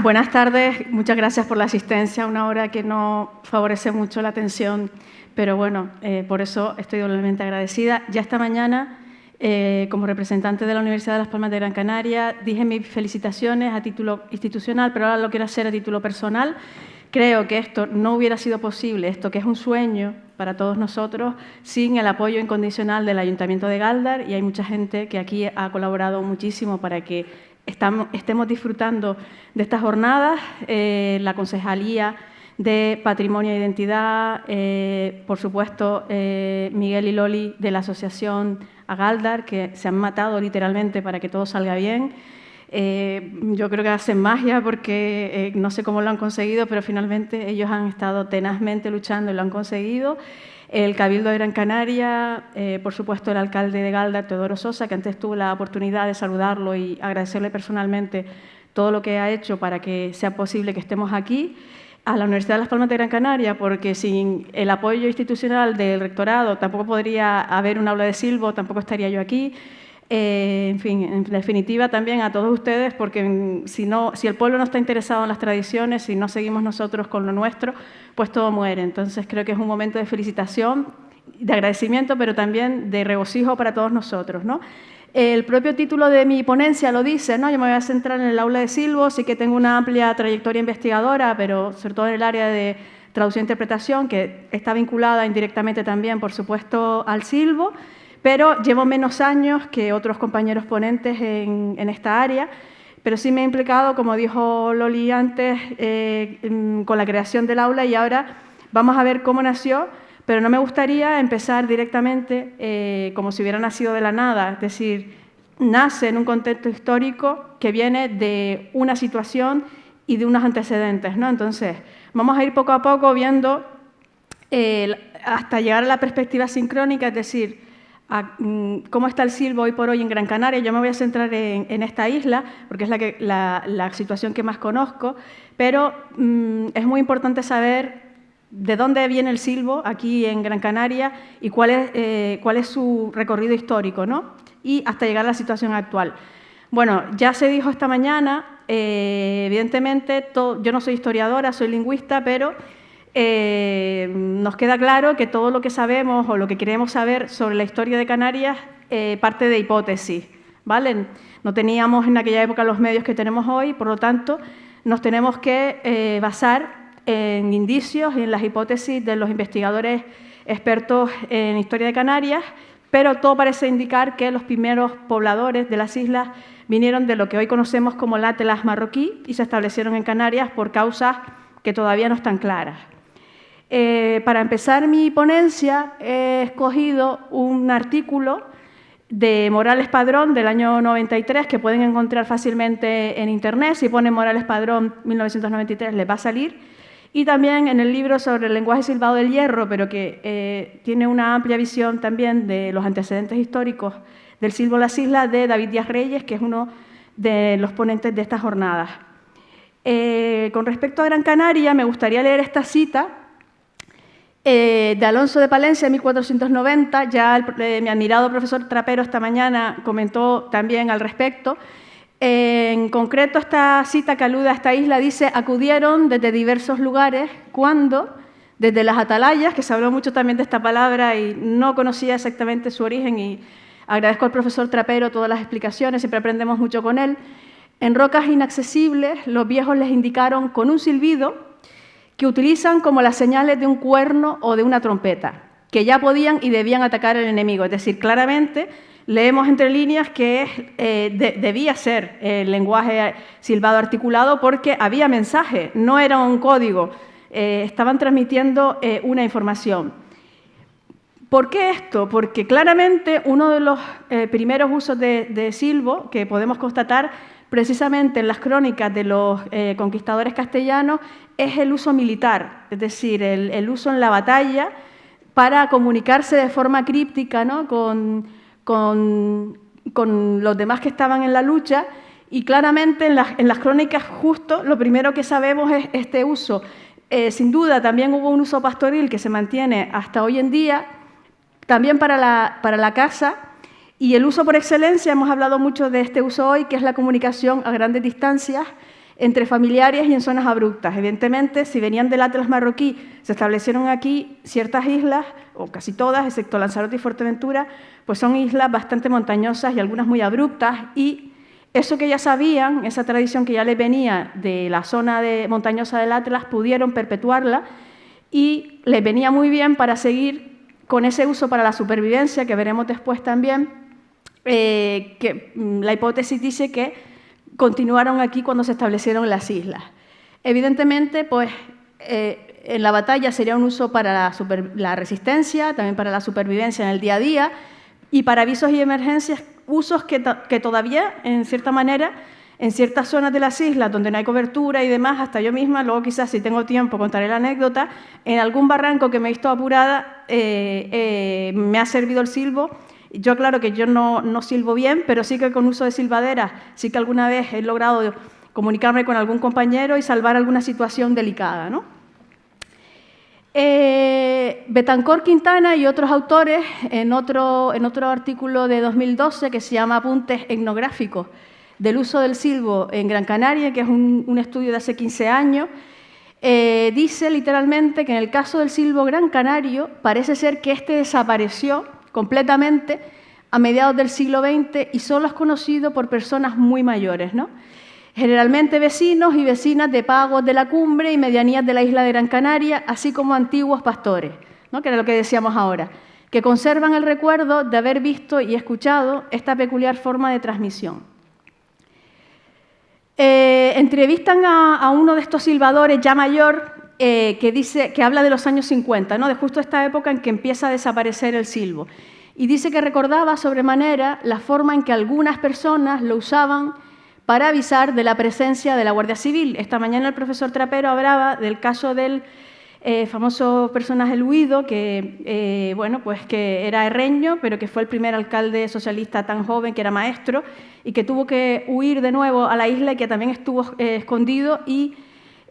Buenas tardes, muchas gracias por la asistencia, una hora que no favorece mucho la atención, pero bueno, por eso estoy doblemente agradecida. Ya esta mañana, como representante de la Universidad de Las Palmas de Gran Canaria, dije mis felicitaciones a título institucional, pero ahora lo quiero hacer a título personal. Creo que esto no hubiera sido posible, esto que es un sueño para todos nosotros, sin el apoyo incondicional del Ayuntamiento de Galdar, y hay mucha gente que aquí ha colaborado muchísimo para que estemos disfrutando de estas jornadas. La Concejalía de Patrimonio e Identidad, por supuesto, Miguel y Loli de la Asociación A Galdar, que se han matado literalmente para que todo salga bien. Yo creo que hacen magia porque no sé cómo lo han conseguido, pero finalmente ellos han estado tenazmente luchando y lo han conseguido. El Cabildo de Gran Canaria, por supuesto el alcalde de Galdar, Teodoro Sosa, que antes tuve la oportunidad de saludarlo y agradecerle personalmente todo lo que ha hecho para que sea posible que estemos aquí. A la Universidad de Las Palmas de Gran Canaria, porque sin el apoyo institucional del rectorado tampoco podría haber un aula de silbo, tampoco estaría yo aquí. En fin, en definitiva también a todos ustedes, porque si el pueblo no está interesado en las tradiciones, si no seguimos nosotros con lo nuestro, pues todo muere. Entonces creo que es un momento de felicitación, de agradecimiento, pero también de regocijo para todos nosotros, ¿no? El propio título de mi ponencia lo dice, ¿no? Yo me voy a centrar en el aula de silbo, sí que tengo una amplia trayectoria investigadora, pero sobre todo en el área de traducción e interpretación, que está vinculada indirectamente también, por supuesto, al silbo, pero llevo menos años que otros compañeros ponentes en esta área, pero sí me he implicado, como dijo Loli antes, con la creación del aula, y ahora vamos a ver cómo nació, pero no me gustaría empezar directamente como si hubiera nacido de la nada, es decir, nace en un contexto histórico que viene de una situación y de unos antecedentes, ¿no? Entonces, vamos a ir poco a poco viendo hasta llegar a la perspectiva sincrónica, es decir, cómo está el silbo hoy por hoy en Gran Canaria. Yo me voy a centrar en esta isla, porque es la situación que más conozco, pero es muy importante saber de dónde viene el silbo aquí en Gran Canaria y cuál es su recorrido histórico, ¿no? Y hasta llegar a la situación actual. Bueno, ya se dijo esta mañana, evidentemente, yo no soy historiadora, soy lingüista, pero nos queda claro que todo lo que sabemos o lo que queremos saber sobre la historia de Canarias parte de hipótesis, ¿vale? No teníamos en aquella época los medios que tenemos hoy, por lo tanto, nos tenemos que basar en indicios y en las hipótesis de los investigadores expertos en historia de Canarias, pero todo parece indicar que los primeros pobladores de las islas vinieron de lo que hoy conocemos como la Atlas marroquí y se establecieron en Canarias por causas que todavía no están claras. Para empezar mi ponencia he escogido un artículo de Morales Padrón del año 93 que pueden encontrar fácilmente en internet. Si ponen Morales Padrón 1993 les va a salir. Y también en el libro sobre el lenguaje silbado del hierro, pero que tiene una amplia visión también de los antecedentes históricos del silbo en las islas, de David Díaz Reyes, que es uno de los ponentes de estas jornadas. Con respecto a Gran Canaria, me gustaría leer esta cita de Alonso de Palencia, en 1490. Ya mi admirado profesor Trapero esta mañana comentó también al respecto. En concreto, esta cita que alude a esta isla dice: acudieron desde diversos lugares cuando, desde las atalayas, que se habló mucho también de esta palabra y no conocía exactamente su origen, y agradezco al profesor Trapero todas las explicaciones, siempre aprendemos mucho con él. En rocas inaccesibles, los viejos les indicaron con un silbido que utilizan como las señales de un cuerno o de una trompeta, que ya podían y debían atacar al enemigo. Es decir, claramente leemos entre líneas que debía ser el lenguaje silbado articulado porque había mensaje, no era un código, estaban transmitiendo una información. ¿Por qué esto? Porque claramente uno de los primeros usos de silbo que podemos constatar precisamente en las crónicas de los conquistadores castellanos es el uso militar, es decir, el uso en la batalla para comunicarse de forma críptica, ¿no? con los demás que estaban en la lucha, y claramente en las crónicas justo lo primero que sabemos es este uso. Sin duda también hubo un uso pastoril que se mantiene hasta hoy en día, también para la caza. Y el uso por excelencia, hemos hablado mucho de este uso hoy, que es la comunicación a grandes distancias entre familiares y en zonas abruptas. Evidentemente, si venían del Atlas marroquí, se establecieron aquí ciertas islas, o casi todas, excepto Lanzarote y Fuerteventura, pues son islas bastante montañosas y algunas muy abruptas, y eso que ya sabían, esa tradición que ya les venía de la zona montañosa del Atlas, pudieron perpetuarla y les venía muy bien para seguir con ese uso para la supervivencia, que veremos después también, que la hipótesis dice que continuaron aquí cuando se establecieron las islas. Evidentemente, pues, en la batalla sería un uso para la resistencia, también para la supervivencia en el día a día, y para avisos y emergencias, usos que todavía, en cierta manera, en ciertas zonas de las islas donde no hay cobertura y demás, hasta yo misma, luego quizás si tengo tiempo contaré la anécdota, en algún barranco que me he visto apurada, me ha servido el silbo. Yo, claro que yo no silbo bien, pero sí que con uso de silbaderas, sí que alguna vez he logrado comunicarme con algún compañero y salvar alguna situación delicada, ¿no? Betancor Quintana y otros autores, en otro artículo de 2012 que se llama Apuntes etnográficos del uso del silbo en Gran Canaria, que es un estudio de hace 15 años, dice literalmente que en el caso del silbo gran canario parece ser que este desapareció completamente a mediados del siglo XX y solo es conocido por personas muy mayores, ¿no? Generalmente vecinos y vecinas de pagos de la cumbre y medianías de la isla de Gran Canaria, así como antiguos pastores, ¿no? Que era lo que decíamos ahora, que conservan el recuerdo de haber visto y escuchado esta peculiar forma de transmisión. Entrevistan a uno de estos silbadores ya mayor que habla de los años 50, ¿no? De justo esta época en que empieza a desaparecer el silbo. Y dice que recordaba sobremanera la forma en que algunas personas lo usaban para avisar de la presencia de la Guardia Civil. Esta mañana el profesor Trapero hablaba del caso del famoso personaje Luido, que, bueno, pues que era herreño, pero que fue el primer alcalde socialista tan joven, que era maestro, y que tuvo que huir de nuevo a la isla y que también estuvo escondido. Y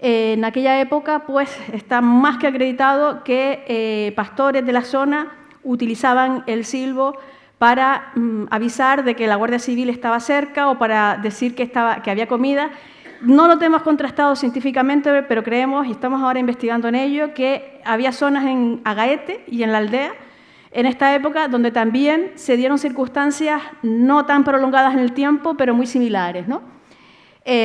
en aquella época, pues, está más que acreditado que pastores de la zona utilizaban el silbo para avisar de que la Guardia Civil estaba cerca o para decir que había comida. No lo tenemos contrastado científicamente, pero creemos, y estamos ahora investigando en ello, que había zonas en Agaete y en la aldea, en esta época, donde también se dieron circunstancias no tan prolongadas en el tiempo, pero muy similares, ¿no?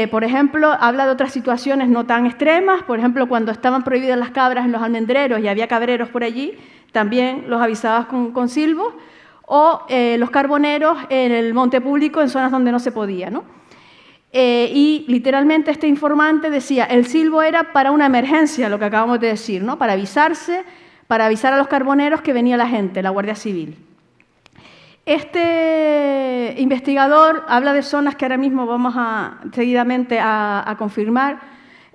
Por ejemplo, habla de otras situaciones no tan extremas, por ejemplo, cuando estaban prohibidas las cabras en los almendreros y había cabreros por allí, también los avisabas con silbos, o los carboneros en el monte público en zonas donde no se podía, ¿no? Y literalmente este informante decía, el silbo era para una emergencia, lo que acabamos de decir, ¿no? Para avisar a los carboneros que venía la gente, la Guardia Civil. Este investigador habla de zonas que ahora mismo vamos seguidamente a confirmar.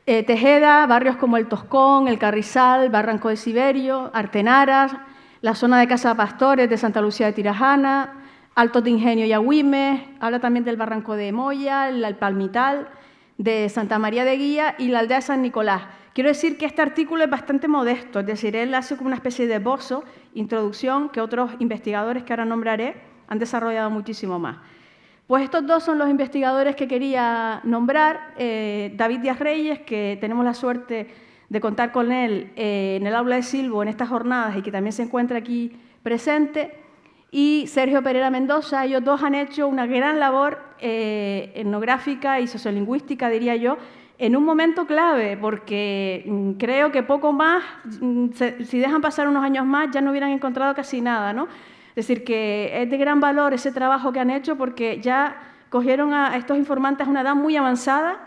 Tejeda, barrios como el Toscón, el Carrizal, Barranco de Siberio, Artenaras, la zona de Casa Pastores de Santa Lucía de Tirajana, Altos de Ingenio y Agüimes, habla también del Barranco de Moya, el Palmital, de Santa María de Guía y la aldea de San Nicolás. Quiero decir que este artículo es bastante modesto, es decir, él hace como una especie de esbozo, introducción, que otros investigadores que ahora nombraré han desarrollado muchísimo más. Pues estos dos son los investigadores que quería nombrar. David Díaz Reyes, que tenemos la suerte de contar con él en el aula de silbo en estas jornadas y que también se encuentra aquí presente, y Sergio Pereira Mendoza. Ellos dos han hecho una gran labor etnográfica y sociolingüística, diría yo, en un momento clave, porque creo que poco más, si dejan pasar unos años más, ya no hubieran encontrado casi nada, ¿no? Es decir, que es de gran valor ese trabajo que han hecho porque ya cogieron a estos informantes a una edad muy avanzada.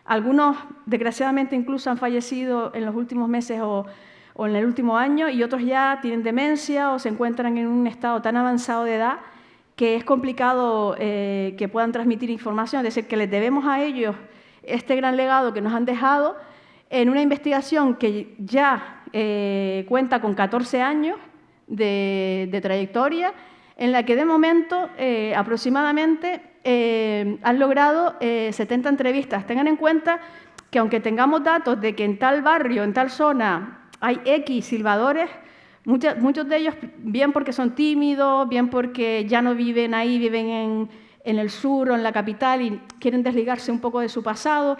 Algunos, desgraciadamente, incluso han fallecido en los últimos meses o en el último año, y otros ya tienen demencia o se encuentran en un estado tan avanzado de edad que es complicado que puedan transmitir información. Es decir, que les debemos a ellos este gran legado que nos han dejado en una investigación que ya cuenta con 14 años de trayectoria, en la que de momento aproximadamente han logrado 70 entrevistas. Tengan en cuenta que aunque tengamos datos de que en tal barrio, en tal zona, hay X silbadores, muchos de ellos bien porque son tímidos, bien porque ya no viven ahí, viven en el sur o en la capital y quieren desligarse un poco de su pasado.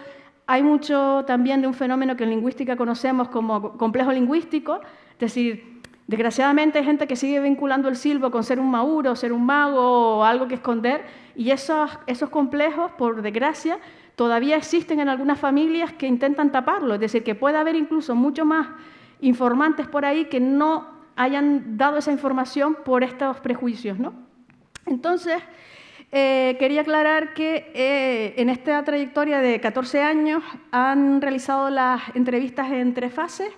Hay mucho también de un fenómeno que en lingüística conocemos como complejo lingüístico, es decir, desgraciadamente hay gente que sigue vinculando el silbo con ser un mauro, ser un mago o algo que esconder, y esos complejos, por desgracia, todavía existen en algunas familias que intentan taparlo, es decir, que puede haber incluso mucho más informantes por ahí que no hayan dado esa información por estos prejuicios, ¿no? Entonces, quería aclarar que en esta trayectoria de 14 años han realizado las entrevistas en 3 fases.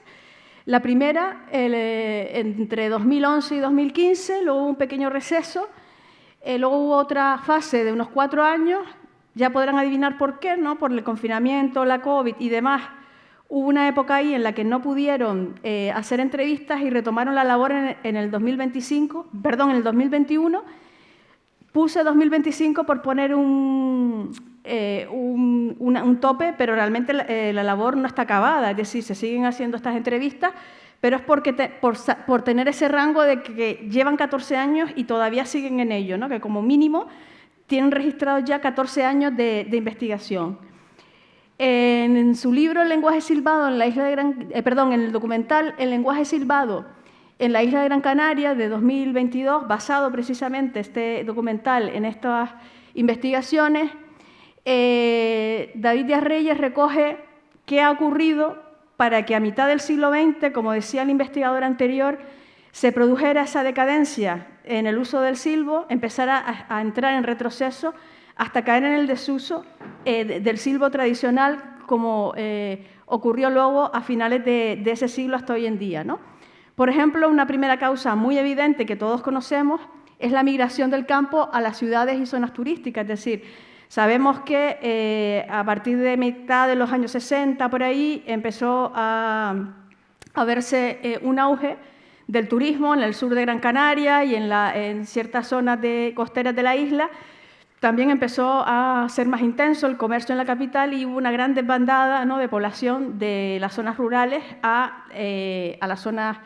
La primera, entre 2011 y 2015, luego hubo un pequeño receso, luego hubo otra fase de unos 4 años, ya podrán adivinar por qué, ¿no? Por el confinamiento, la COVID y demás. Hubo una época ahí en la que no pudieron hacer entrevistas y retomaron la labor en el 2021. Puse 2025 por poner un tope, pero realmente la labor no está acabada, es decir, se siguen haciendo estas entrevistas, pero es por tener ese rango de que llevan 14 años y todavía siguen en ello, ¿no? Que como mínimo tienen registrados ya 14 años de investigación. En su libro El lenguaje silbado en la isla de en el documental El lenguaje silbado en la isla de Gran Canaria de 2022, basado precisamente este documental en estas investigaciones, David Díaz Reyes recoge qué ha ocurrido para que a mitad del siglo XX, como decía el investigador anterior, se produjera esa decadencia en el uso del silbo, empezara a entrar en retroceso hasta caer en el desuso del silbo tradicional, como ocurrió luego a finales de ese siglo hasta hoy en día, ¿no? Por ejemplo, una primera causa muy evidente que todos conocemos es la migración del campo a las ciudades y zonas turísticas. Es decir, sabemos que a partir de mitad de los años 60, por ahí, empezó a verse un auge del turismo en el sur de Gran Canaria y en ciertas zonas costeras de la isla. También empezó a ser más intenso el comercio en la capital y hubo una gran desbandada, ¿no?, de población de las zonas rurales a las zonas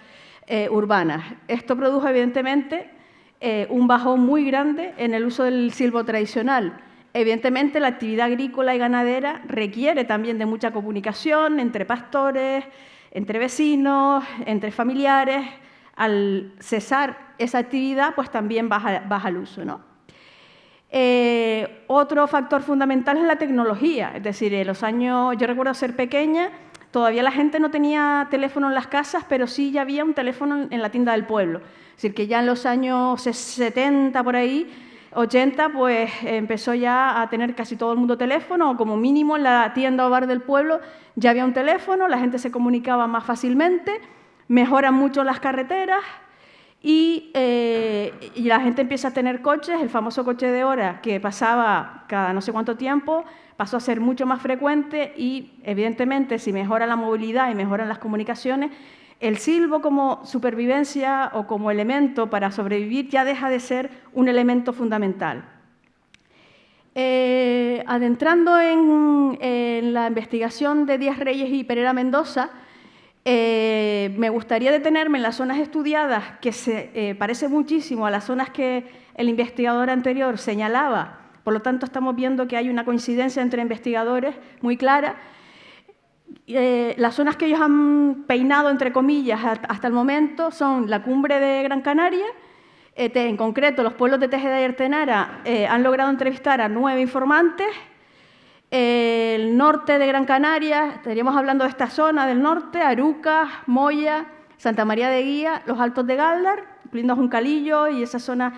urbanas. Esto produjo, evidentemente, un bajón muy grande en el uso del silbo tradicional. Evidentemente, la actividad agrícola y ganadera requiere también de mucha comunicación entre pastores, entre vecinos, entre familiares. Al cesar esa actividad, pues también baja el uso, ¿no? Otro factor fundamental es la tecnología, es decir, en los años, yo recuerdo ser pequeña, todavía la gente no tenía teléfono en las casas, pero sí ya había un teléfono en la tienda del pueblo. Es decir, que ya en los años 70, por ahí, 80, pues empezó ya a tener casi todo el mundo teléfono, o como mínimo en la tienda o bar del pueblo ya había un teléfono, la gente se comunicaba más fácilmente, mejoran mucho las carreteras, y la gente empieza a tener coches, el famoso coche de hora que pasaba cada no sé cuánto tiempo, pasó a ser mucho más frecuente y, evidentemente, si mejora la movilidad y mejoran las comunicaciones, el silbo como supervivencia o como elemento para sobrevivir ya deja de ser un elemento fundamental. Adentrando en la investigación de Díaz Reyes y Pereira Mendoza, me gustaría detenerme en las zonas estudiadas, que se parece muchísimo a las zonas que el investigador anterior señalaba. Por lo tanto, estamos viendo que hay una coincidencia entre investigadores muy clara. Las zonas que ellos han peinado, entre comillas, hasta el momento son la cumbre de Gran Canaria. En concreto, los pueblos de Tejeda y Artenara han logrado entrevistar a 9 informantes. El norte de Gran Canaria, estaríamos hablando de esta zona del norte, Arucas, Moya, Santa María de Guía, los Altos de Galdar, incluyendo Juncalillo y esa zona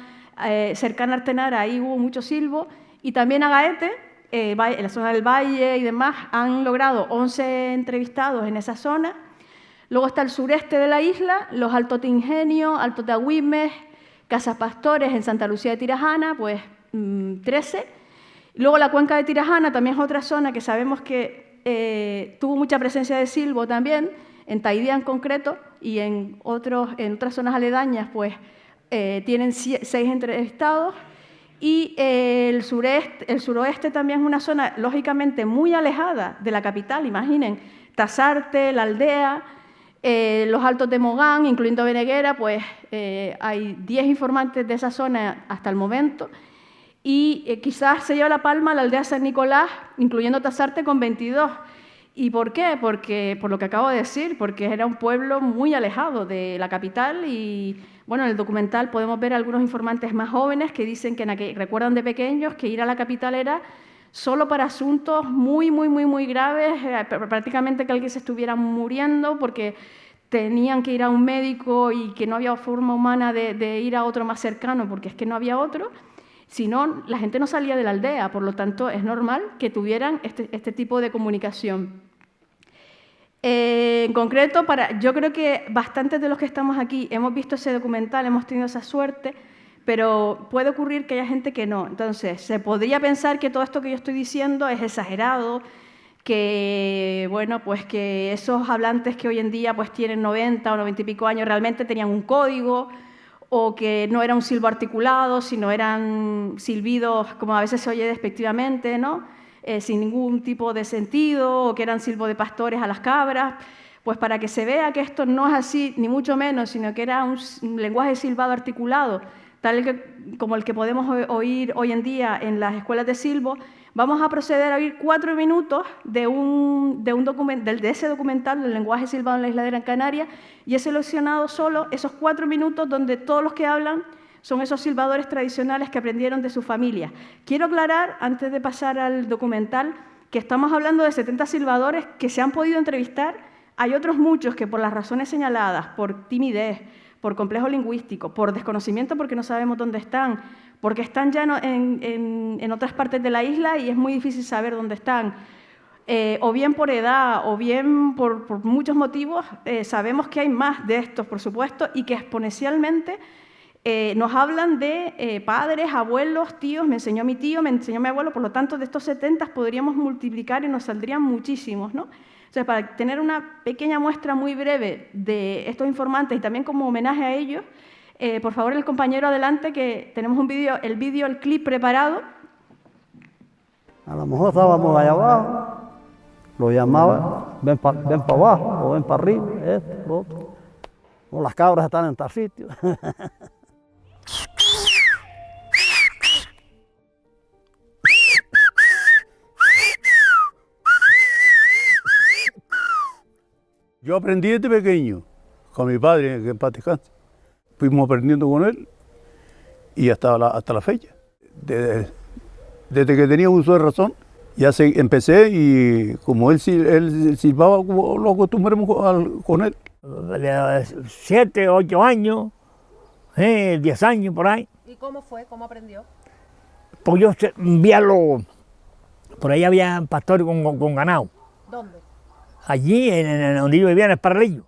cercana a Artenara, ahí hubo mucho silbo, y también Agaete, en la zona del Valle y demás, han logrado 11 entrevistados en esa zona. Luego está el sureste de la isla, los Altos de Ingenio, Altos de Agüimes, Casas Pastores en Santa Lucía de Tirajana, pues 13. Luego la cuenca de Tirajana también es otra zona que sabemos que tuvo mucha presencia de silbo también, en Taidía en concreto, y en otras zonas aledañas pues tienen 6 entrevistados. Y el suroeste también es una zona lógicamente muy alejada de la capital, imaginen, Tasarte, La Aldea, los Altos de Mogán, incluyendo Beneguera, pues hay 10 informantes de esa zona hasta el momento. Y quizás se lleva la palma la aldea San Nicolás, incluyendo Tasarte, con 22. ¿Y por qué? Porque, por lo que acabo de decir, porque era un pueblo muy alejado de la capital y, bueno, en el documental podemos ver algunos informantes más jóvenes que dicen que recuerdan de pequeños que ir a la capital era solo para asuntos muy graves, prácticamente que alguien se estuviera muriendo porque tenían que ir a un médico y que no había forma humana de ir a otro más cercano porque es que no había otro. Si no, la gente no salía de la aldea, por lo tanto es normal que tuvieran este tipo de comunicación. En concreto, yo creo que bastantes de los que estamos aquí hemos visto ese documental, hemos tenido esa suerte, pero puede ocurrir que haya gente que no. Entonces, se podría pensar que todo esto que yo estoy diciendo es exagerado, que, bueno, pues que esos hablantes que hoy en día pues tienen 90 o 90 y pico años realmente tenían un código, o que no era un silbo articulado, sino eran silbidos, como a veces se oye despectivamente, ¿no? Sin ningún tipo de sentido, o que eran silbos de pastores a las cabras, pues para que se vea que esto no es así, ni mucho menos, sino que era un lenguaje silbado articulado, como el que podemos oír hoy en día en las escuelas de silbo. Vamos a proceder a oír 4 minutos de ese documental del lenguaje silbado en la isla de Gran Canaria, y he seleccionado solo esos 4 minutos donde todos los que hablan son esos silbadores tradicionales que aprendieron de su familia. Quiero aclarar, antes de pasar al documental, que estamos hablando de 70 silbadores que se han podido entrevistar. Hay otros muchos que por las razones señaladas, por timidez, por complejo lingüístico, por desconocimiento porque no sabemos dónde están, porque están ya en otras partes de la isla y es muy difícil saber dónde están, o bien por edad, o bien por muchos motivos, sabemos que hay más de estos, por supuesto, y que exponencialmente nos hablan de padres, abuelos, tíos. Me enseñó mi tío, me enseñó mi abuelo, por lo tanto, de estos 70 podríamos multiplicar y nos saldrían muchísimos, ¿no? O sea, para tener una pequeña muestra muy breve de estos informantes y también como homenaje a ellos, por favor, el compañero adelante, que tenemos el clip preparado. A lo mejor estábamos allá abajo, lo llamaba, ven para abajo o ven para arriba, esto, lo otro. O las cabras están en tal sitio. Yo aprendí desde pequeño, con mi padre, que en paz descanse. Fuimos aprendiendo con él y hasta la fecha. Desde que tenía uso de razón, ya empecé y como él silbaba, como lo acostumbramos con él. 7, 8 años, 10 años por ahí. ¿Y cómo fue? ¿Cómo aprendió? Pues yo vi por ahí había pastores con ganado. ¿Dónde? Allí, donde yo vivía, en el Parralillo.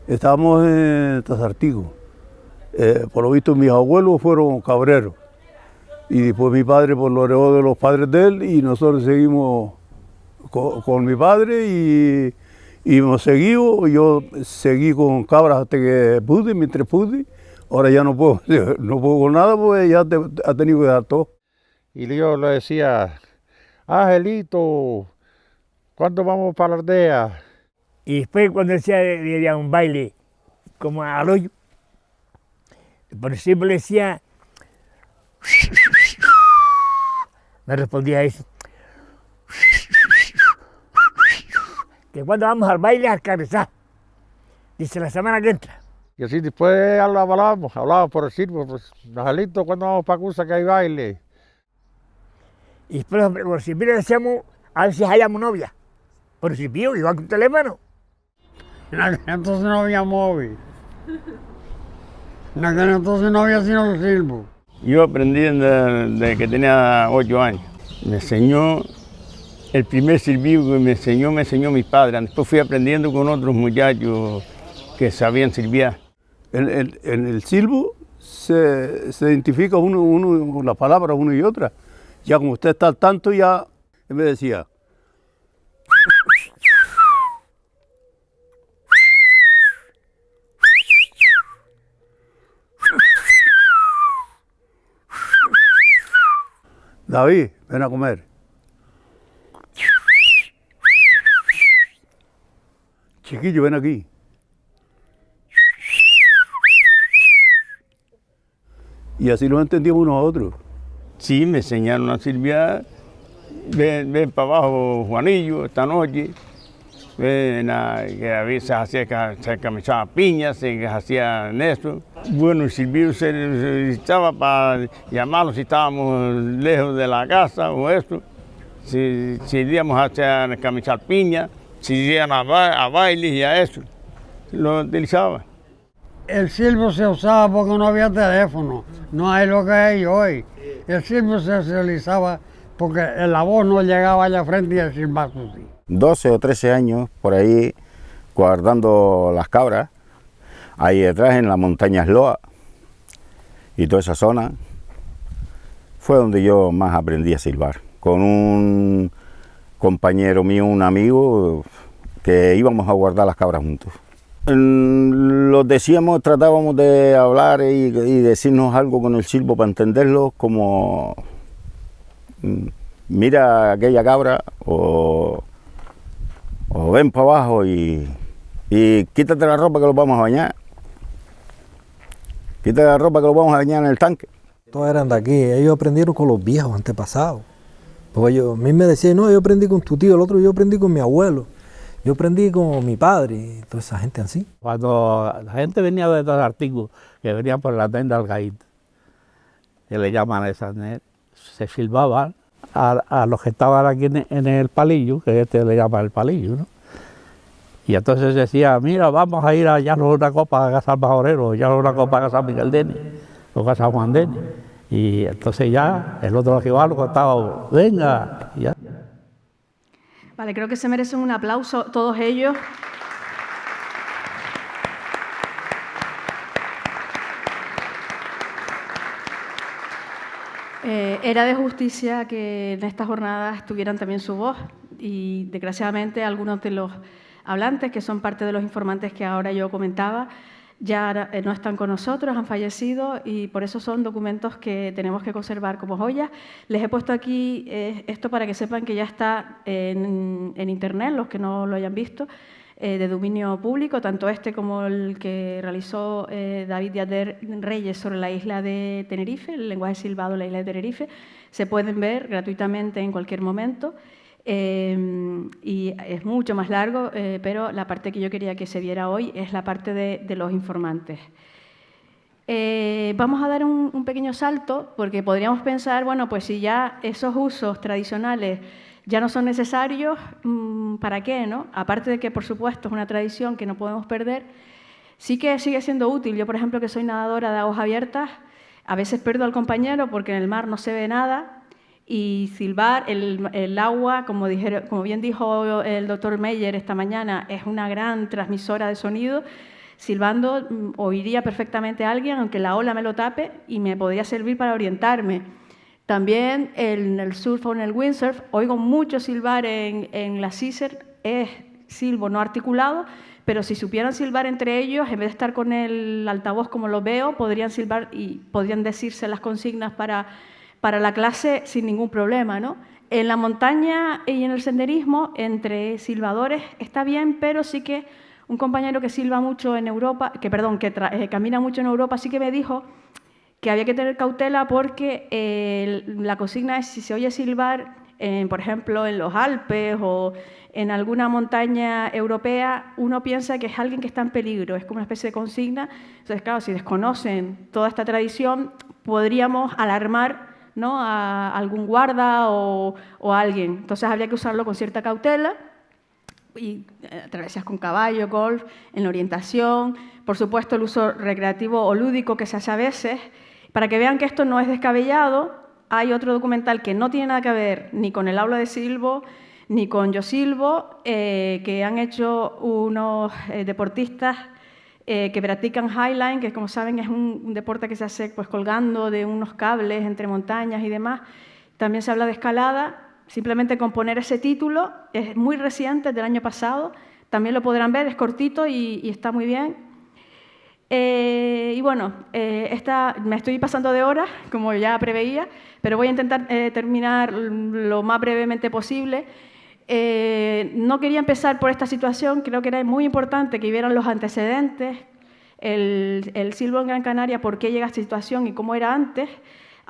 Estábamos en Tazartigo. Por lo visto mis abuelos fueron cabreros. Y después mi padre pues, lo heredó de los padres de él y nosotros seguimos con mi padre y hemos seguido. Yo seguí con cabras hasta que pude, mientras pude. Ahora ya no puedo con nada porque ya ha tenido que dar todo. Y yo le decía, Angelito, ¿cuándo vamos para la aldea? Y después cuando decía un baile como al hoyo, por ejemplo le decía, me respondía eso, que cuando vamos al baile a Carrizá, dice la semana que entra. Y así después hablábamos por el silbo, pues, Angelito, ¿cuándo vamos para Cusa que hay baile? Y después por si le decíamos, a ver si hallamos novia. Por si pío, iba con teléfono. Entonces no había móvil. En aquel entonces no había sino los silbos. Yo aprendí desde que tenía 8 años. Me enseñó el primer silbido que me enseñó mi padre. Después fui aprendiendo con otros muchachos que sabían silbiar. En el silbo se identifica uno la palabra uno y otra. Ya como usted está al tanto, ya él me decía. David, ven a comer. Chiquillo, ven aquí. Y así lo entendíamos unos a otros. Sí, me enseñaron a silbiar ven para abajo Juanillo esta noche. Que a veces se camisaba piñas, se hacía esto. Bueno, el silbido se necesitaba para llamarlos si estábamos lejos de la casa o esto. Si íbamos a camisar piñas, si iban a bailes y a eso, lo utilizaba. El silbo se usaba porque no había teléfono, no hay lo que hay hoy. El silbo se utilizaba porque la voz no llegaba allá frente y el silbato sí. 12 o 13 años por ahí guardando las cabras, ahí detrás en la montaña Esloa y toda esa zona, fue donde yo más aprendí a silbar. Con un compañero mío, un amigo, que íbamos a guardar las cabras juntos. Lo decíamos, tratábamos de hablar y decirnos algo con el silbo para entenderlo, como mira aquella cabra o ven para abajo y quítate la ropa que lo vamos a bañar. Quítate la ropa que lo vamos a bañar en el tanque. Todos eran de aquí, ellos aprendieron con los viejos antepasados. Porque a mí me decían, no, yo aprendí con tu tío, el otro yo aprendí con mi abuelo, yo aprendí con mi padre, y toda esa gente así. Cuando la gente venía de estos artículos, que venían por la tenda del Gaín, que le llaman a esa, se silbaban a los que estaban aquí en el palillo, que le llaman el palillo, ¿no? Y entonces decía, mira, vamos a ir a hallarnos una copa a Casa Majorero, hallarnos una copa a Casa Miguel Deni, o Casa Juan Deni. Y entonces ya el otro que lo contaba, venga, y ya. Vale, creo que se merecen un aplauso todos ellos. Era de justicia que en estas jornadas tuvieran también su voz y, desgraciadamente, algunos de los hablantes, que son parte de los informantes que ahora yo comentaba, ya no están con nosotros, han fallecido y por eso son documentos que tenemos que conservar como joyas. Les he puesto aquí esto para que sepan que ya está en Internet, los que no lo hayan visto, de dominio público, tanto este como el que realizó David Díaz Reyes sobre la isla de Tenerife, el lenguaje silbado de la isla de Tenerife. Se pueden ver gratuitamente en cualquier momento. Y es mucho más largo, pero la parte que yo quería que se viera hoy es la parte de los informantes. Vamos a dar un pequeño salto, porque podríamos pensar, bueno, pues si ya esos usos tradicionales ya no son necesarios, ¿para qué, no? Aparte de que, por supuesto, es una tradición que no podemos perder, sí que sigue siendo útil. Yo, por ejemplo, que soy nadadora de aguas abiertas, a veces pierdo al compañero porque en el mar no se ve nada, y silbar, el agua, como bien dijo el doctor Meyer esta mañana, es una gran transmisora de sonido. Silbando oiría perfectamente a alguien, aunque la ola me lo tape, y me podría servir para orientarme. También en el surf o en el windsurf oigo mucho silbar en la Caesar, es silbo no articulado, pero si supieran silbar entre ellos, en vez de estar con el altavoz como lo veo, podrían silbar y podrían decirse las consignas para la clase sin ningún problema, ¿no? En la montaña y en el senderismo, entre silbadores está bien, pero sí que un compañero que silba mucho en Europa, que camina mucho en Europa, sí que me dijo que había que tener cautela porque la consigna es si se oye silbar, por ejemplo, en los Alpes o en alguna montaña europea, uno piensa que es alguien que está en peligro, es como una especie de consigna. Entonces, claro, si desconocen toda esta tradición, podríamos alarmar, ¿no?, a algún guarda o a alguien. Entonces habría que usarlo con cierta cautela, y travesías con caballo, golf, en la orientación, por supuesto el uso recreativo o lúdico que se hace a veces. Para que vean que esto no es descabellado, hay otro documental que no tiene nada que ver ni con el aula de silbo ni con Yo Silbo, que han hecho unos deportistas que practican highline, que como saben es un deporte que se hace pues colgando de unos cables entre montañas y demás. También se habla de escalada. Simplemente con poner ese título, es muy reciente, es del año pasado, también lo podrán ver, es cortito y está muy bien. Y bueno, me estoy pasando de horas, como ya preveía, pero voy a intentar terminar lo más brevemente posible. No quería empezar por esta situación, creo que era muy importante que vieran los antecedentes, el silbo en Gran Canaria, por qué llega a esta situación y cómo era antes.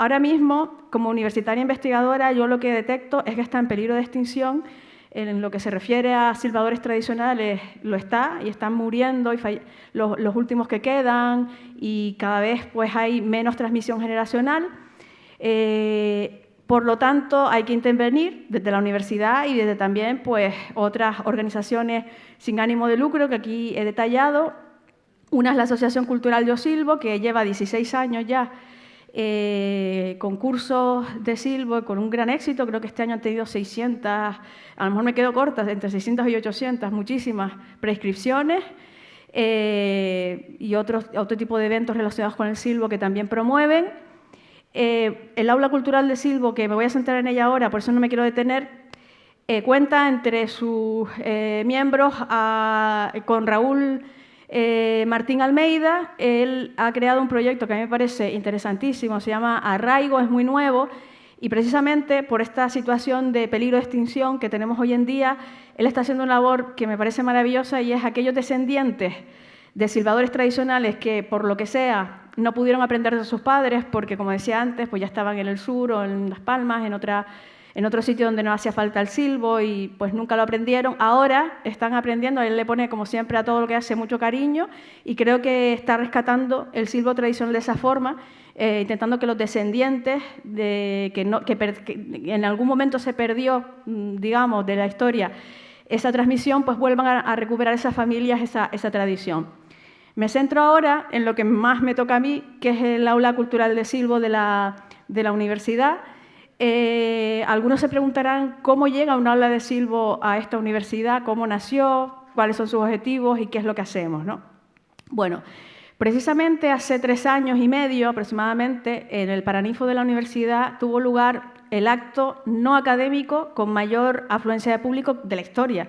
Ahora mismo, como universitaria investigadora, yo lo que detecto es que está en peligro de extinción. En lo que se refiere a silbadores tradicionales, lo está, y están muriendo los últimos que quedan, y cada vez pues, hay menos transmisión generacional. Por lo tanto, hay que intervenir desde la universidad y desde también pues, otras organizaciones sin ánimo de lucro que aquí he detallado. Una es la Asociación Cultural Yo Silbo, que lleva 16 años ya con cursos de silbo con un gran éxito. Creo que este año han tenido 600, a lo mejor me quedo corta, entre 600 y 800, muchísimas prescripciones y otro tipo de eventos relacionados con el silbo que también promueven. El aula cultural de silbo, que me voy a centrar en ella ahora, por eso no me quiero detener, cuenta entre sus miembros con Raúl Martín Almeida. Él ha creado un proyecto que a mí me parece interesantísimo, se llama Arraigo, es muy nuevo, y precisamente por esta situación de peligro de extinción que tenemos hoy en día, él está haciendo una labor que me parece maravillosa, y es aquellos descendientes de silbadores tradicionales que, por lo que sea, no pudieron aprender de sus padres porque, como decía antes, pues ya estaban en el sur o en Las Palmas, en otro sitio donde no hacía falta el silbo, y pues nunca lo aprendieron. Ahora están aprendiendo, él le pone, como siempre, a todo lo que hace mucho cariño, y creo que está rescatando el silbo tradicional de esa forma, intentando que los descendientes, que en algún momento se perdió, digamos, de la historia, esa transmisión, pues vuelvan a recuperar esas familias esa tradición. Me centro ahora en lo que más me toca a mí, que es el aula cultural de silbo de la universidad. Algunos se preguntarán cómo llega un aula de silbo a esta universidad, cómo nació, cuáles son sus objetivos y qué es lo que hacemos, ¿no? Bueno, precisamente hace 3 años y medio aproximadamente, en el Paraninfo de la universidad tuvo lugar el acto no académico con mayor afluencia de público de la historia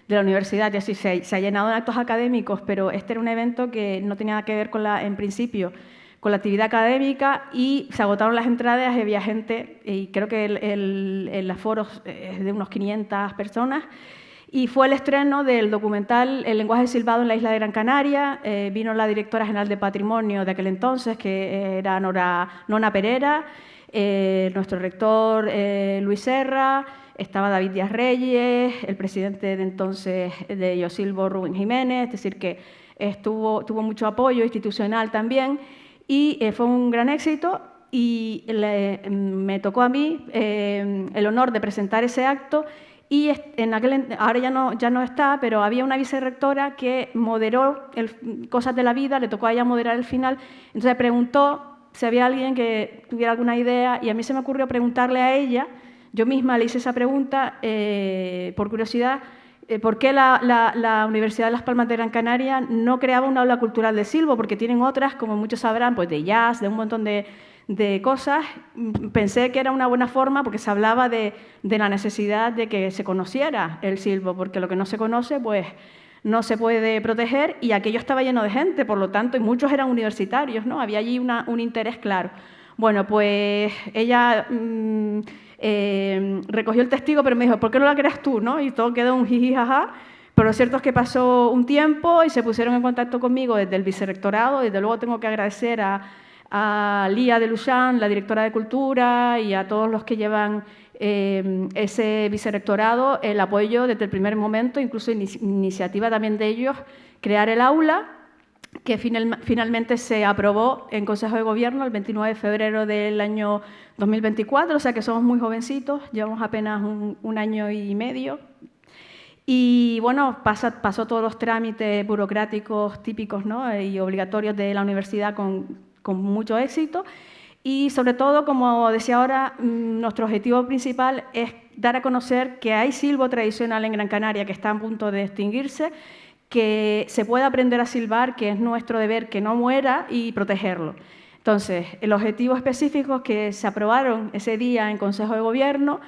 de la universidad. Ya sí se ha llenado de actos académicos, pero este era un evento que no tenía nada que ver en principio con la actividad académica, y se agotaron las entradas, había gente, y creo que el aforo es de unos 500 personas, y fue el estreno del documental El lenguaje silbado en la isla de Gran Canaria. Vino la directora general de Patrimonio de aquel entonces, que era Nona Pereira, nuestro rector Luis Serra, estaba David Díaz Reyes, el presidente de entonces de Yo Silbo, Rubén Jiménez, es decir, que tuvo mucho apoyo institucional también. Y fue un gran éxito, y me tocó a mí el honor de presentar ese acto, y ahora ya no está, pero había una vicerrectora que moderó Cosas de la Vida, le tocó a ella moderar el final. Entonces preguntó si había alguien que tuviera alguna idea, y a mí se me ocurrió preguntarle a ella. Yo misma le hice esa pregunta por curiosidad. ¿Por qué la Universidad de Las Palmas de Gran Canaria no creaba un aula cultural de silbo? Porque tienen otras, como muchos sabrán, pues de jazz, de un montón de cosas. Pensé que era una buena forma, porque se hablaba de la necesidad de que se conociera el silbo, porque lo que no se conoce, pues no se puede proteger, y aquello estaba lleno de gente, por lo tanto, y muchos eran universitarios, ¿no? Había allí un interés claro. Bueno, pues ella recogió el testigo, pero me dijo, ¿por qué no la creas tú, no? Y todo quedó un jiji, jaja. Pero lo cierto es que pasó un tiempo y se pusieron en contacto conmigo desde el vicerrectorado. Desde luego tengo que agradecer a Lía de Luchán, la directora de Cultura, y a todos los que llevan ese vicerrectorado, el apoyo desde el primer momento, incluso iniciativa también de ellos, crear el aula, que finalmente se aprobó en Consejo de Gobierno el 29 de febrero del año 2024, o sea que somos muy jovencitos, llevamos apenas un año y medio. Y bueno, pasó todos los trámites burocráticos típicos, ¿no? Y obligatorios de la universidad con mucho éxito. Y sobre todo, como decía ahora, nuestro objetivo principal es dar a conocer que hay silbo tradicional en Gran Canaria que está a punto de extinguirse, que se puede aprender a silbar, que es nuestro deber que no muera, y protegerlo. Entonces, los objetivos específicos que se aprobaron ese día en Consejo de Gobierno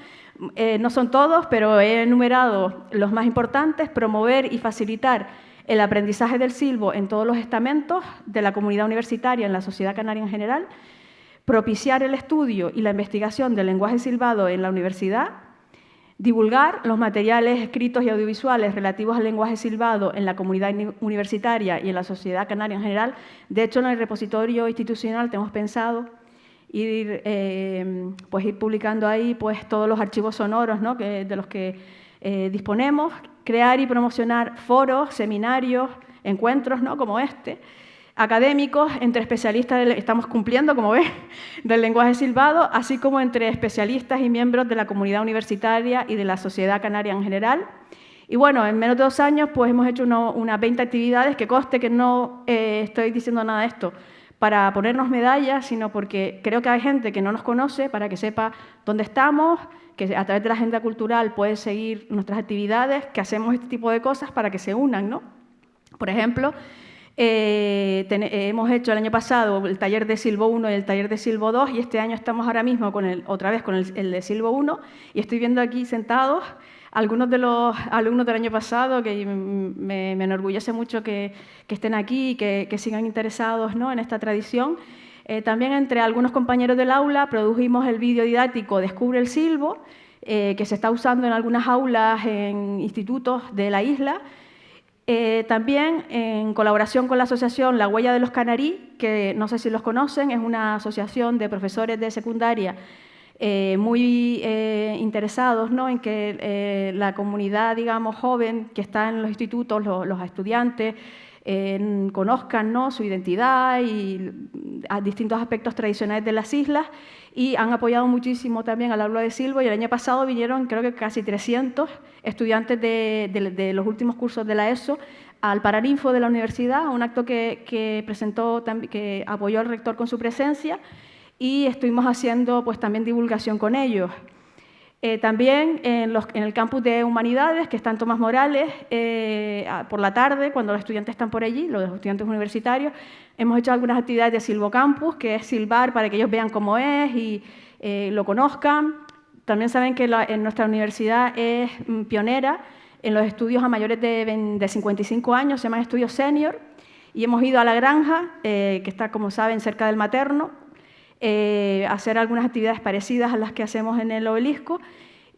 no son todos, pero he enumerado los más importantes: promover y facilitar el aprendizaje del silbo en todos los estamentos de la comunidad universitaria, en la sociedad canaria en general; propiciar el estudio y la investigación del lenguaje silbado en la universidad; divulgar los materiales escritos y audiovisuales relativos al lenguaje silbado en la comunidad universitaria y en la sociedad canaria en general. De hecho, en el repositorio institucional tenemos pensado ir publicando ahí pues, todos los archivos sonoros, ¿no? de los que disponemos, crear y promocionar foros, seminarios, encuentros, ¿no? como este, académicos entre especialistas, estamos cumpliendo, como ves, del lenguaje silbado, así como entre especialistas y miembros de la comunidad universitaria y de la sociedad canaria en general. Y bueno, en menos de 2 años pues hemos hecho unas 20 actividades, que conste que no estoy diciendo nada de esto para ponernos medallas, sino porque creo que hay gente que no nos conoce, para que sepa dónde estamos, que a través de la agenda cultural puede seguir nuestras actividades, que hacemos este tipo de cosas para que se unan, ¿no? Por ejemplo, hemos hecho el año pasado el taller de Silbo 1 y el taller de Silbo 2, y este año estamos ahora mismo otra vez con el de Silbo 1, y estoy viendo aquí sentados algunos de los alumnos del año pasado, que me enorgullece mucho que estén aquí y que sigan interesados, ¿no? en esta tradición. También entre algunos compañeros del aula produjimos el vídeo didáctico Descubre el Silbo, que se está usando en algunas aulas en institutos de la isla. También en colaboración con la asociación La Huella de los Canarí, que no sé si los conocen, es una asociación de profesores de secundaria muy interesados, ¿no? en que la comunidad, digamos, joven que está en los institutos, los estudiantes, conozcan, ¿no? su identidad y a distintos aspectos tradicionales de las islas, y han apoyado muchísimo también al aula de Silbo, y el año pasado vinieron creo que casi 300 estudiantes de los últimos cursos de la ESO al Paraninfo de la universidad, a un acto que apoyó el rector con su presencia, y estuvimos haciendo pues, también divulgación con ellos. También en el campus de Humanidades, que está en Tomás Morales, por la tarde, cuando los estudiantes están por allí, los estudiantes universitarios, hemos hecho algunas actividades de Silbo Campus, que es silbar para que ellos vean cómo es y lo conozcan. También saben que en nuestra universidad es pionera en los estudios a mayores de 55 años, se llaman estudios senior, y hemos ido a La Granja, que está, como saben, cerca del Materno, hacer algunas actividades parecidas a las que hacemos en el Obelisco,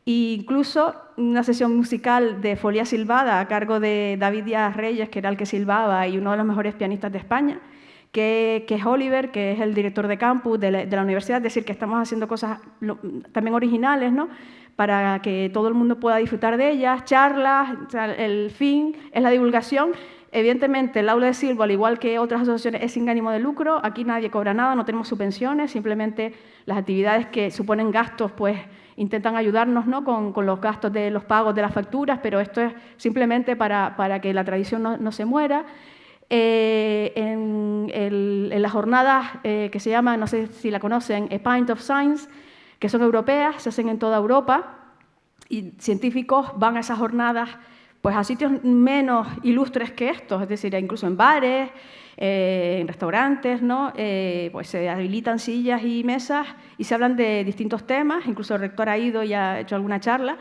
e incluso una sesión musical de folía silbada a cargo de David Díaz Reyes, que era el que silbaba y uno de los mejores pianistas de España, que es Oliver, que es el director de campus de la universidad, es decir, que estamos haciendo cosas también originales, ¿no? para que todo el mundo pueda disfrutar de ellas, charlas, o sea, el fin es la divulgación. Evidentemente, el aula de Silbo, al igual que otras asociaciones, es sin ánimo de lucro. Aquí nadie cobra nada, no tenemos subvenciones, simplemente las actividades que suponen gastos, pues intentan ayudarnos, ¿no? con los gastos de los pagos de las facturas, pero esto es simplemente para que la tradición no se muera. En las jornadas que se llaman, no sé si la conocen, A Pint of Science, que son europeas, se hacen en toda Europa, y científicos van a esas jornadas pues a sitios menos ilustres que estos, es decir, incluso en bares, en restaurantes, ¿no? Pues se habilitan sillas y mesas y se hablan de distintos temas, incluso el rector ha ido y ha hecho alguna charla.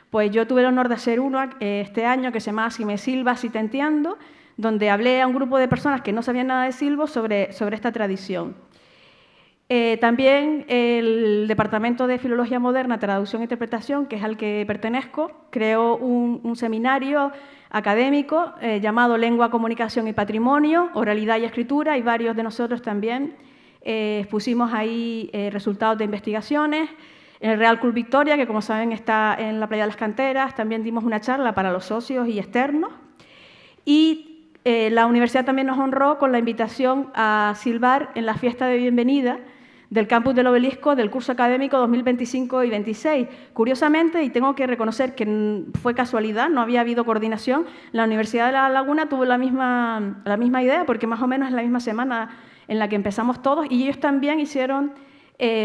Pues yo tuve el honor de hacer uno este año que se llama Si me silbas, si te entiendo, donde hablé a un grupo de personas que no sabían nada de silbo sobre esta tradición. También el Departamento de Filología Moderna, Traducción e Interpretación, que es al que pertenezco, creó un seminario académico llamado Lengua, Comunicación y Patrimonio, Oralidad y Escritura, y varios de nosotros también expusimos ahí resultados de investigaciones. En el Real Club Victoria, que como saben está en la Playa de las Canteras, también dimos una charla para los socios y externos. Y la universidad también nos honró con la invitación a silbar en la fiesta de bienvenida del campus del Obelisco del curso académico 2025 y 26. Curiosamente, y tengo que reconocer que fue casualidad, no había habido coordinación, la Universidad de La Laguna tuvo la misma idea, porque más o menos es la misma semana en la que empezamos todos, y ellos también hicieron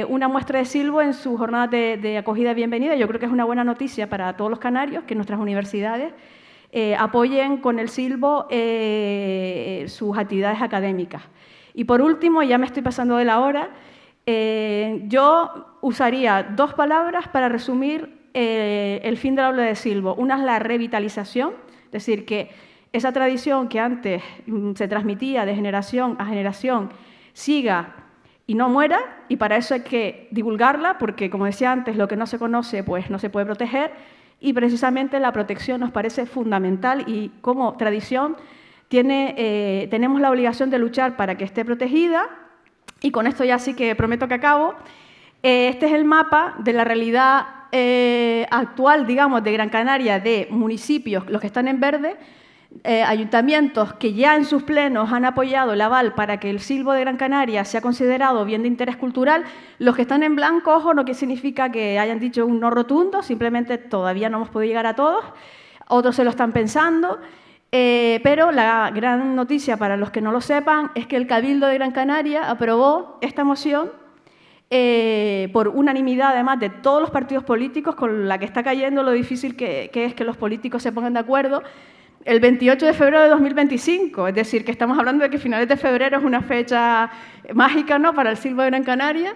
una muestra de silbo en su jornada de acogida y bienvenida. Yo creo que es una buena noticia para todos los canarios que nuestras universidades apoyen con el silbo sus actividades académicas. Y por último, ya me estoy pasando de la hora, yo usaría 2 palabras para resumir el fin del aula de silbo. Una es la revitalización, es decir, que esa tradición que antes se transmitía de generación a generación siga y no muera, y para eso hay que divulgarla, porque, como decía antes, lo que no se conoce pues no se puede proteger, y precisamente la protección nos parece fundamental, y como tradición tenemos la obligación de luchar para que esté protegida, Y con esto ya sí que prometo que acabo. Este es el mapa de la realidad actual, digamos, de Gran Canaria, de municipios, los que están en verde, ayuntamientos que ya en sus plenos han apoyado el aval para que el silbo de Gran Canaria sea considerado bien de interés cultural. Los que están en blanco, ojo, no que significa que hayan dicho un no rotundo, simplemente todavía no hemos podido llegar a todos, otros se lo están pensando, pero la gran noticia para los que no lo sepan es que el Cabildo de Gran Canaria aprobó esta moción por unanimidad, además de todos los partidos políticos, con la que está cayendo lo difícil que es que los políticos se pongan de acuerdo, el 28 de febrero de 2025, es decir, que estamos hablando de que finales de febrero es una fecha mágica, ¿no?, para el silbo de Gran Canaria.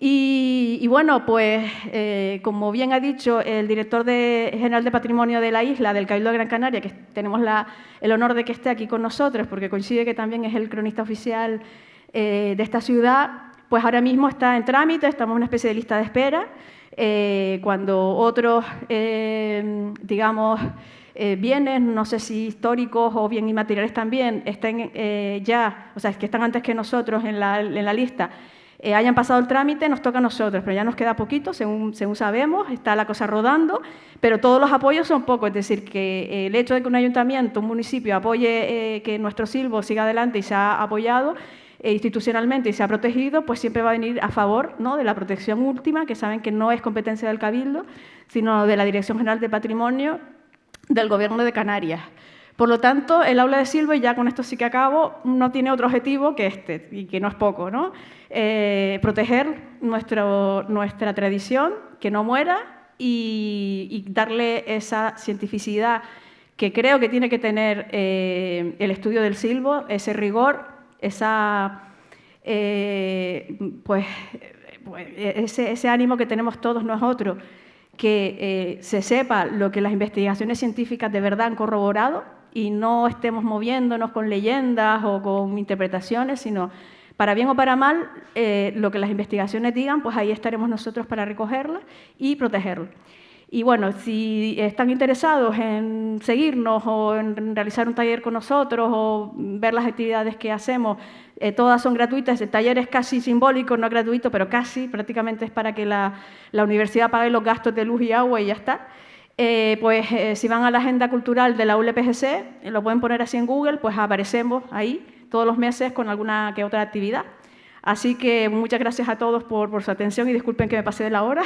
Y bueno, pues como bien ha dicho el director general de Patrimonio de la isla, del Cabildo de Gran Canaria, que tenemos el honor de que esté aquí con nosotros, porque coincide que también es el cronista oficial de esta ciudad, pues ahora mismo está en trámite, estamos en una especie de lista de espera. Cuando otros, digamos, bienes, no sé si históricos o bien inmateriales también, estén ya, o sea, que están antes que nosotros en la lista, hayan pasado el trámite, nos toca a nosotros, pero ya nos queda poquito, según sabemos, está la cosa rodando, pero todos los apoyos son pocos, es decir, que el hecho de que un ayuntamiento, un municipio apoye que nuestro silbo siga adelante y se ha apoyado institucionalmente y se ha protegido, pues siempre va a venir a favor, ¿no?, de la protección última, que saben que no es competencia del Cabildo, sino de la Dirección General de Patrimonio del Gobierno de Canarias. Por lo tanto, el aula de silbo, y ya con esto sí que acabo, no tiene otro objetivo que este, y que no es poco, ¿no? Proteger nuestra tradición, que no muera, y darle esa cientificidad que creo que tiene que tener el estudio del silbo, ese rigor, ese ánimo que tenemos todos nosotros, que se sepa lo que las investigaciones científicas de verdad han corroborado y no estemos moviéndonos con leyendas o con interpretaciones, sino para bien o para mal, lo que las investigaciones digan, pues ahí estaremos nosotros para recogerlas y protegerlas. Y bueno, si están interesados en seguirnos o en realizar un taller con nosotros o ver las actividades que hacemos, todas son gratuitas. El taller es casi simbólico, no gratuito, pero casi, prácticamente es para que la universidad pague los gastos de luz y agua y ya está. Si van a la agenda cultural de la ULPGC, lo pueden poner así en Google, pues aparecemos ahí todos los meses con alguna que otra actividad. Así que muchas gracias a todos por su atención y disculpen que me pasé de la hora.